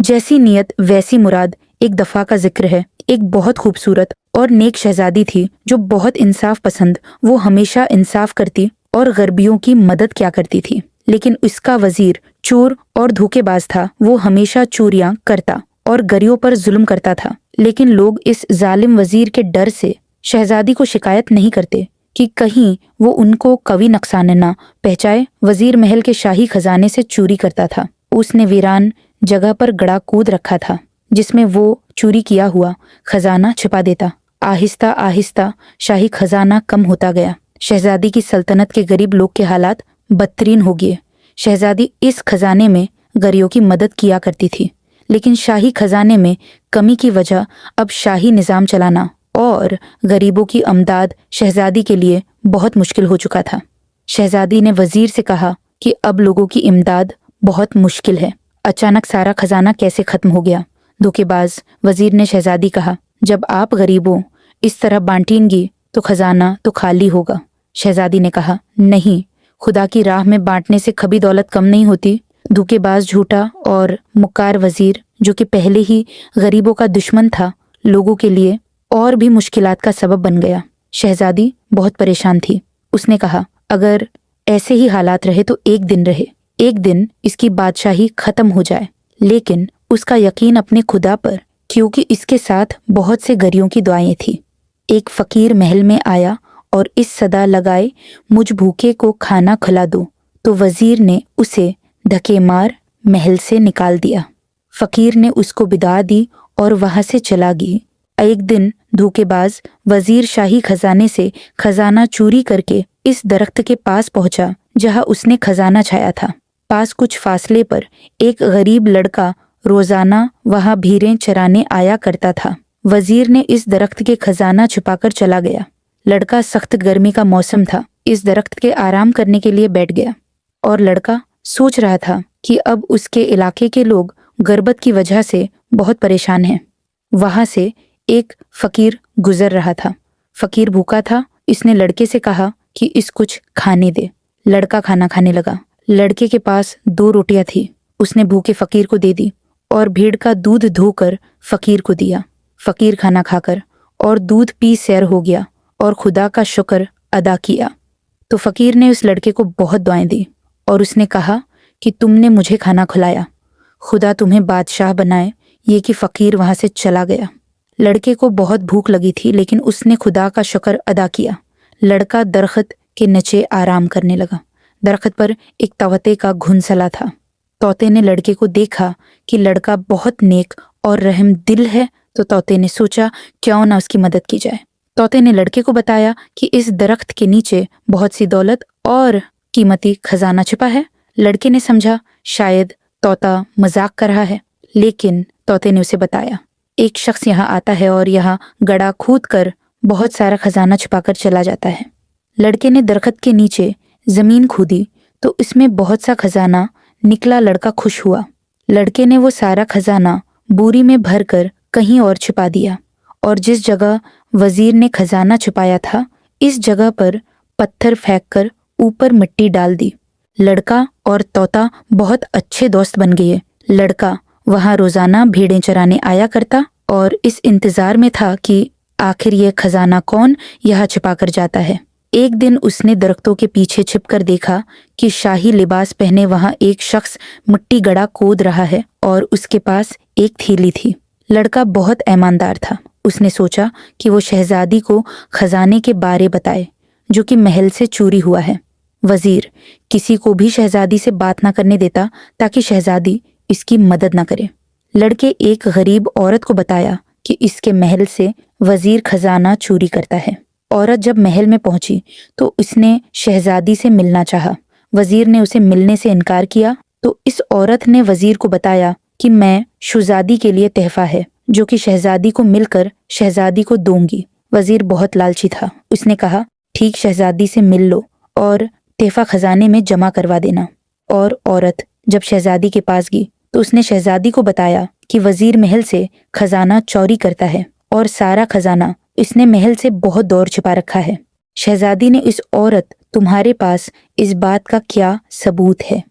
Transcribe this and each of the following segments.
जैसी नीयत वैसी मुराद एक दफ़ा का जिक्र है। एक बहुत खूबसूरत और नेक शहजादी थी जो बहुत इंसाफ पसंद, वो हमेशा इंसाफ करती और गरीबों की मदद क्या करती थी। लेकिन उसका वजीर चोर और धोखेबाज था। वो हमेशा चोरियां करता और गरीबों पर जुल्म करता था। लेकिन लोग इस जालिम वजीर के डर से शहजादी को शिकायत नहीं करते कि कहीं वो उनको कभी नुकसान न पहुंचाए। वजीर महल के शाही खजाने से चोरी करता था। उसने वीरान जगह पर गड़ा कूद रखा था जिसमें वो चोरी किया हुआ खजाना छिपा देता। आहिस्ता आहिस्ता शाही खजाना कम होता गया। शहजादी की सल्तनत के गरीब लोग के हालात बदतरीन हो गए। शहजादी इस खजाने में गरीबों की मदद किया करती थी, लेकिन शाही खजाने में कमी की वजह अब शाही निज़ाम चलाना और गरीबों की अमदाद शहजादी के लिए बहुत मुश्किल हो चुका था। शहजादी ने वजीर से कहा कि अब लोगों की इमदाद बहुत मुश्किल है। अचानक सारा खजाना कैसे खत्म हो गया? धोखेबाज वजीर ने शहजादी कहा, जब आप गरीबों इस तरह बांटेंगी तो खजाना तो खाली होगा। शहजादी ने कहा, नहीं, खुदा की राह में बांटने से कभी दौलत कम नहीं होती। धोखेबाज, झूठा और मुक्कार वजीर, जो कि पहले ही गरीबों का दुश्मन था, लोगों के लिए और भी मुश्किलात का सबब बन गया। शहजादी बहुत परेशान थी। उसने कहा, अगर ऐसे ही हालात रहे तो एक दिन रहे, एक दिन इसकी बादशाही खत्म हो जाए। लेकिन उसका यकीन अपने खुदा पर, क्योंकि इसके साथ बहुत से गरीबों की दुआएं थी। एक फकीर महल में आया और इस सदा लगाए, मुझ भूखे को खाना खिला दो। तो वजीर ने उसे धक्के मार महल से निकाल दिया। फकीर ने उसको बिदा दी और वहां से चला गई। एक दिन धोखेबाज वजीर शाही खजाने से खजाना चोरी करके इस दरख्त के पास पहुंचा जहां उसने खजाना छाया था। पास कुछ फासले पर एक गरीब लड़का रोजाना वहां भीरें चराने आया करता था। वजीर ने इस दरख्त के खजाना छुपाकर चला गया। लड़का, सख्त गर्मी का मौसम था, इस दरख्त के आराम करने के लिए बैठ गया और लड़का सोच रहा था कि अब उसके इलाके के लोग गुर्बत की वजह से बहुत परेशान हैं। वहां से एक फकीर गुजर रहा था। फकीर भूखा था। इसने लड़के से कहा कि इस कुछ खाने दे। लड़का खाना खाने लगा। लड़के के पास 2 रोटियां थी। उसने भूखे फकीर को दे दी और भेड़ का दूध धोकर फकीर को दिया। फकीर खाना खाकर और दूध पी सैर हो गया और खुदा का शुक्र अदा किया। तो फकीर ने उस लड़के को बहुत दुआएं दी और उसने कहा कि तुमने मुझे खाना खिलाया, खुदा तुम्हें बादशाह बनाए। ये कि फकीर वहां से चला गया। लड़के को बहुत भूख लगी थी, लेकिन उसने खुदा का शुक्र अदा किया। लड़का दरख्त के नीचे आराम करने लगा। दरख्त पर एक तोते का घोंसला था। तोते ने लड़के को देखा कि लड़का बहुत नेक और रहम दिल है, तो तोते ने सोचा क्यों ना उसकी मदद की जाए। तोते ने लड़के को बताया कि इस दरख्त के नीचे बहुत सी दौलत और कीमती खजाना छिपा है। लड़के ने समझा शायद तोता मजाक कर रहा है, लेकिन तोते ने उसे बताया, एक शख्स यहाँ आता है और यहाँ गड़ा खोद कर बहुत सारा खजाना छुपाकर चला जाता है। लड़के ने दरख्त के नीचे जमीन खोदी तो इसमें बहुत सा खजाना निकला। लड़का खुश हुआ। लड़के ने वो सारा खजाना बोरी में भरकर कहीं और छिपा दिया और जिस जगह वजीर ने खजाना छुपाया था, इस जगह पर पत्थर फेंककर ऊपर मिट्टी डाल दी। लड़का और तोता बहुत अच्छे दोस्त बन गए। लड़का वहां रोजाना भेड़ें चराने आया करता और इस इंतजार में था कि आखिर ये खजाना कौन यहाँ छिपा कर जाता है। एक दिन उसने दरख्तों के पीछे छिपकर देखा कि शाही लिबास पहने वहां एक शख्स मिट्टी गड़ा खोद रहा है और उसके पास एक थैली थी। लड़का बहुत ईमानदार था। उसने सोचा कि वो शहजादी को खजाने के बारे बताए जो कि महल से चोरी हुआ है। वजीर किसी को भी शहजादी से बात ना करने देता ताकि शहजादी इसकी मदद ना करे। लड़के एक गरीब औरत को बताया कि इसके महल से वजीर खजाना चोरी करता है। औरत जब महल में पहुंची तो उसने शहजादी से मिलना चाहा। वजीर ने उसे मिलने से इनकार किया तो इस औरत ने वजीर को बताया कि मैं शहजादी के लिए तोहफा है जो कि शहजादी को मिलकर शहजादी को दूंगी। वजीर बहुत लालची था। उसने कहा, ठीक, शहजादी से मिल लो और तोहफा खजाने में जमा करवा देना। और औरत जब शहजादी के पास गई तो उसने शहजादी को बताया कि वजीर महल से खजाना चोरी करता है और सारा खजाना इसने महल से बहुत दूर छिपा रखा है। शहजादी ने इस औरत, तुम्हारे पास इस बात का क्या सबूत है?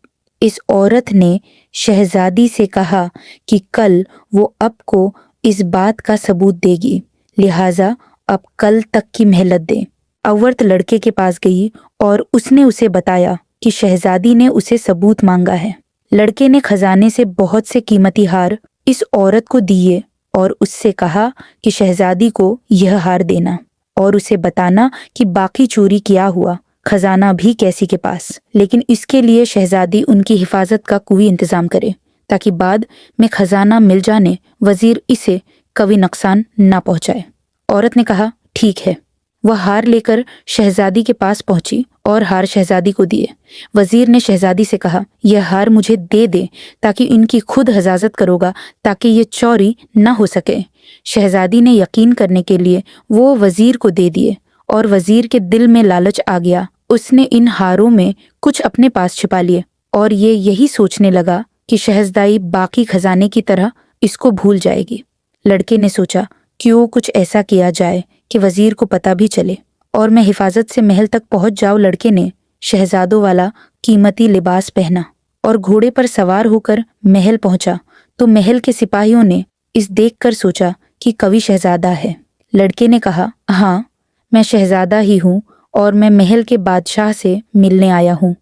इस औरत ने शहजादी से कहा कि कल वो अब को इस बात का सबूत देगी, लिहाजा अब कल तक की मोहलत दे। अवर्त लड़के के पास गई और उसने उसे बताया कि शहजादी ने उसे सबूत मांगा है। लड़के ने खजाने से बहुत से कीमती हार इस औरत को दिए और उससे कहा कि शहजादी को यह हार देना और उसे बताना कि बाकी चोरी किया हुआ खजाना भी कैसी के पास, लेकिन इसके लिए शहजादी उनकी हिफाजत का कोई इंतजाम करे ताकि बाद में खजाना मिल जाने वजीर इसे कभी नुकसान ना पहुंचाए। औरत ने कहा ठीक है। वह हार लेकर शहजादी के पास पहुंची और हार शहजादी को दिए। वजीर ने शहजादी से कहा यह हार मुझे दे दे ताकि इनकी खुद हिफाजत करूँगा ताकि ये चोरी न हो सके। शहजादी ने यकीन करने के लिए वो वजीर को दे दिए और वजीर के दिल में लालच आ गया। उसने इन हारों में कुछ अपने पास छिपा लिए और ये यही सोचने लगा कि शहजादी बाकी खजाने की तरह इसको भूल जाएगी। लड़के ने सोचा क्यों कुछ ऐसा किया जाए कि वजीर को पता भी चले और मैं हिफाजत से महल तक पहुंच जाऊं। लड़के ने शहजादों वाला कीमती लिबास पहना और घोड़े पर सवार होकर महल पहुंचा तो महल के सिपाहियों ने इस देखकर सोचा कि कवि शहजादा है। लड़के ने कहा हाँ, मैं शहजादा ही हूँ और मैं महल के बादशाह से मिलने आया हूँ।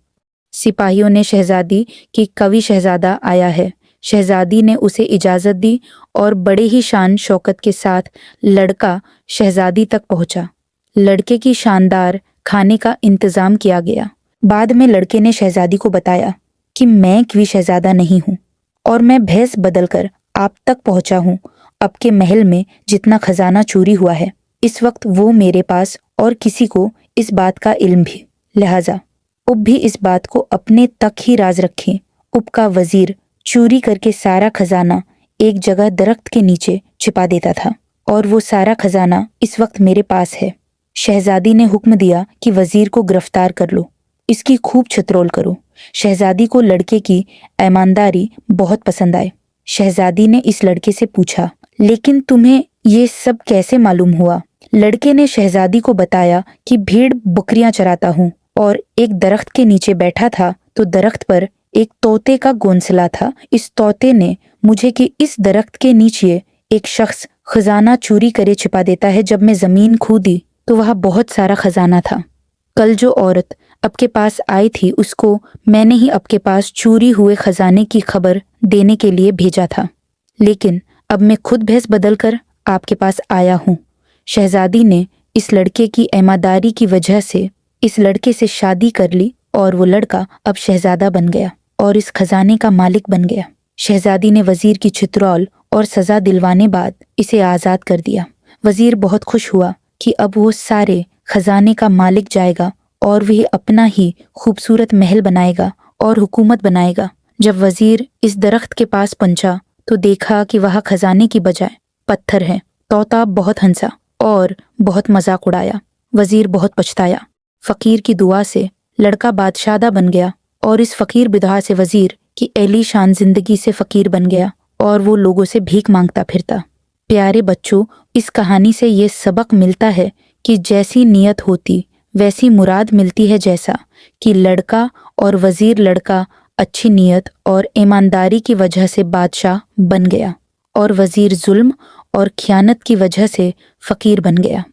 सिपाहियों ने शहजादी कि कवि शहजादा आया है। शहजादी ने उसे इजाज़त दी और बड़े ही शान शौकत के साथ लड़का शहजादी तक पहुंचा। लड़के की शानदार खाने का इंतज़ाम किया गया। बाद में लड़के ने शहजादी को बताया कि मैं कोई शहजादा नहीं हूँ और मैं भेष बदलकर आप तक पहुंचा हूँ। अब के महल में जितना खजाना चोरी हुआ है इस वक्त वो मेरे पास और किसी को इस बात का इल्म भी, लिहाजा उब भी इस बात को अपने तक ही राज रखें। उब का वजीर चोरी करके सारा खजाना एक जगह दरख्त के नीचे छिपा देता था और वो सारा खजाना इस वक्त मेरे पास है। शहजादी ने हुक्म दिया कि वजीर को गिरफ्तार कर लो, इसकी खूब छित्रोल करो। शहजादी को लड़के की ईमानदारी बहुत पसंद आई। शहजादी ने इस लड़के से पूछा लेकिन तुम्हें ये सब कैसे मालूम हुआ? लड़के ने शहजादी को बताया कि भेड़ बकरियां चराता हूँ और एक दरख्त के नीचे बैठा था तो दरख्त पर एक तोते का घोंसला था। इस तोते ने मुझे कि इस दरख्त के नीचे एक शख्स खजाना चोरी करे छिपा देता है। जब मैं जमीन खोदी तो वहाँ बहुत सारा खजाना था। कल जो औरत आपके पास आई थी उसको मैंने ही आपके पास चोरी हुए खजाने की खबर देने के लिए भेजा था, लेकिन अब मैं खुद भेष बदलकर आपके पास आया हूँ। शहजादी ने इस लड़के की ईमानदारी की वजह से इस लड़के से शादी कर ली और वो लड़का अब शहजादा बन गया और इस खजाने का मालिक बन गया। शहजादी ने वजीर की छित्रोल और सजा दिलवाने बाद इसे आज़ाद कर दिया। वजीर बहुत खुश हुआ कि अब वो सारे खजाने का मालिक जाएगा और वह अपना ही खूबसूरत महल बनाएगा और हुकूमत बनाएगा। जब वजीर इस दरख्त के पास पहुंचा तो देखा कि वहाँ खजाने की बजाय पत्थर है। तोता बहुत हंसा और बहुत मजाक उड़ाया। वजीर बहुत पछताया। फकीर की दुआ से लड़का बादशाह बन गया और इस फकीर बिदहा से वजीर की एली शान जिंदगी से फकीर बन गया और वो लोगों से भीख मांगता फिरता। प्यारे बच्चों, इस कहानी से ये सबक मिलता है कि जैसी नीयत होती वैसी मुराद मिलती है। जैसा कि लड़का और वजीर लड़का अच्छी नीयत और ईमानदारी की वजह से बादशाह बन गया और वजीर जुल्म और खयानत की वजह से फकीर बन गया।